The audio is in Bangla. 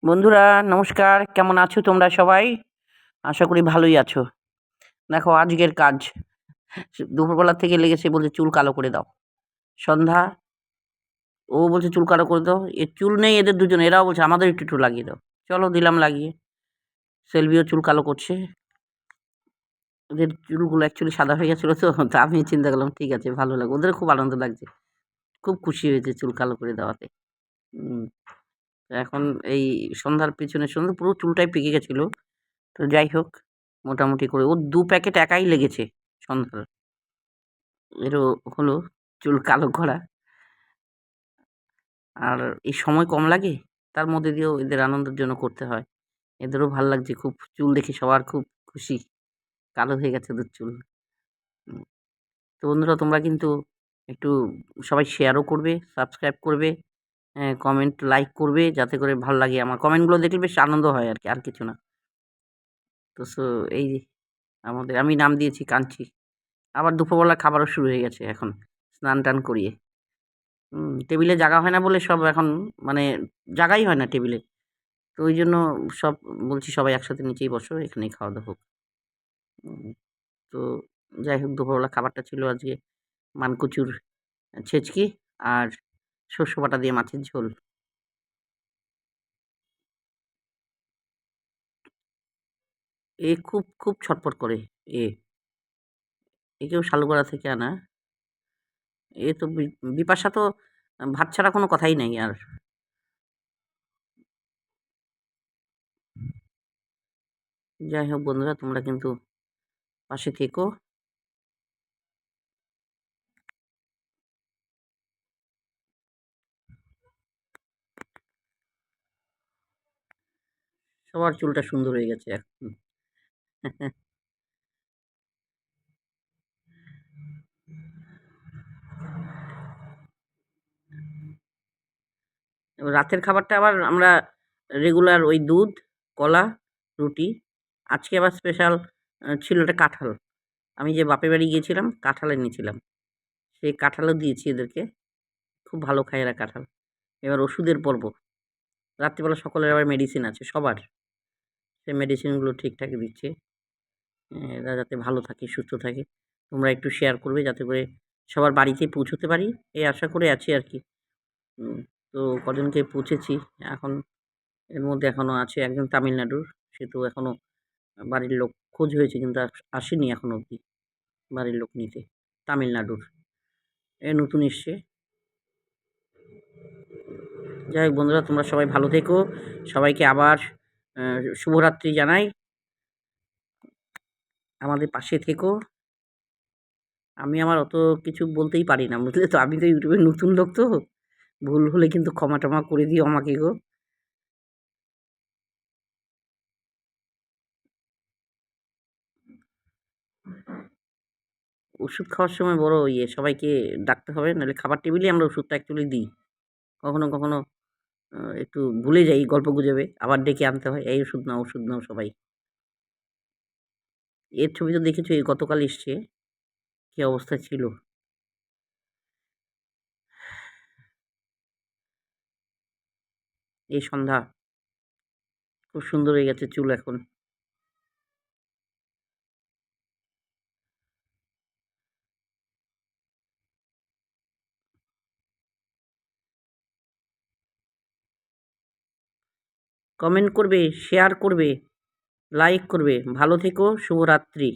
বন্ধুরা নমস্কার, কেমন আছো তোমরা সবাই? আশা করি ভালোই আছো। দেখো আজকের কাজ, দুপুরবেলা থেকে লেগেছে বলছে চুল কালো করে দাও। সন্ধ্যা ও বলছে চুল কালো করে দাও, চুল নেই এদের দুজনে, এরাও বলছে আমাদের একটু লাগিয়ে দাও। চলো দিলাম লাগিয়ে। সেলভিও চুল কালো করছে। ওদের চুলগুলো অ্যাকচুয়ালি সাদা হয়ে গেছিলো তো আমি চিন্তা করলাম ঠিক আছে ভালো লাগবে। ওদের খুব আনন্দ লাগছে। খুব খুশি হয়েছে চুল কালো করে দেওয়াতে। উম এখন এই সন্ধ্যার পেছনে পুরো চুলটাই পেকে গেছিলো। তো যাই হোক, মোটামুটি করে ওর ২ প্যাকেট একাই লেগেছে সন্ধ্যার। এরও হলো চুল কালো করা। আর এই সময় কম লাগে, তার মধ্যে দিয়েও এদের আনন্দের জন্য করতে হয়। এদেরও ভাল লাগছে খুব, চুল দেখে সবার খুব খুশি। কালো হয়ে গেছে ওদের চুল। উম তো বন্ধুরা তোমরা কিন্তু একটু সবাই শেয়ারও করবে, সাবস্ক্রাইব করবে, কমেন্ট, লাইক করবে যাতে করে ভাল লাগে আমার। কমেন্টগুলো দেখলে বেশ আনন্দ হয় আরকি, আর কিছু না। তো এই আমি নাম দিয়েছি কাঞ্চি। আবার দুপুরবেলা খাবারও শুরু হয়ে গেছে এখন, স্নান-টান করিয়ে। টেবিলে জাগা হয় না বলে সব এখন মানে জাগাই হয় না টেবিলে। তো ওইজন্য সব বলছি সবাই একসাথে নিচেই বসো, এখানেই খাওয়া-দাওয়া হোক। উম তো যাই হোক দুপুরবেলা খাবারটা ছিল আজকে মানকচুর ছেচকি আর শস্য বাটা দিয়ে মাছের ঝোল। খুব ছটফট করে এ। একেও শালগড়া থেকে আনা। এ তো বিপাশা তো ভাত ছাড়া কোনো কথাই নাই আর। যাই হোক বন্ধুরা তোমরা কিন্তু পাশে থেকো। সবার চুলটা সুন্দর হয়ে গেছে এখন। এবার রাতের খাবারটা আবার আমরা রেগুলার ওই দুধ, কলা, রুটি। আজকে আবার স্পেশাল ছিল একটা কাঁঠাল। আমি যে বাপের বাড়ি গিয়েছিলাম কাঁঠাল এনেছিলাম। সেই কাঁঠালও দিয়েছি এদেরকে। খুব ভালো খায় এরা কাঁঠাল। এবার ওষুধের পর্ব। রাত্রিবেলা সকলের আবার মেডিসিন আছে সবার। সেই মেডিসিনগুলো ঠিকঠাক দিচ্ছে। এরা যাতে ভালো থাকে, সুস্থ থাকে। তোমরা একটু শেয়ার করবে যাতে করে সবার বাড়িতে পৌঁছতে পারি। এই আশা করে আছি আরকি। উম তো কজনকে পৌঁছেছি। এখন এর মধ্যে এখনো আছে একজন তামিলনাড়ুর। সে তো এখনো বাড়ির লোক খোঁজ হয়েছে কিন্তু আসেনি এখনো অবধি বাড়ির লোক নিতে। তামিলনাড়ুর। এ নতুন এসছে। যাই হোক বন্ধুরা তোমরা সবাই ভালো থেকো। সবাইকে আবার অ্যা শুভরাত্রি জানাই। আমাদের পাশে থেকো। আমি আমার অত কিছু বলতেই পারি না, বুঝলে তো? আমি তো YouTube এ নতুন লোক তো। ভুল হলে কিন্তু ক্ষমা-টমা করে দিও আমাকে গো। ওষুধ খাওয়ার সময় বড় সবাইকে ডাকতে হবে, নাহলে খাবার টেবিলেই আমরা ওষুধটা অ্যাকচুয়ালি দিই। কখনো একটু ভুলে যাই গল্পগুজবে, আবার ডেকে আনতে হয়, "এই ওষুধ নাও সবাই।" এর ছবি তো দেখেছো এই গতকাল এসছে, কি অবস্থা ছিল। এই সন্ধ্যা খুব সুন্দর হয়ে গেছে চুল এখন। কমেন্ট করবে, শেয়ার করবে, লাইক করবে। ভালো থেকো, শুভরাত্রি।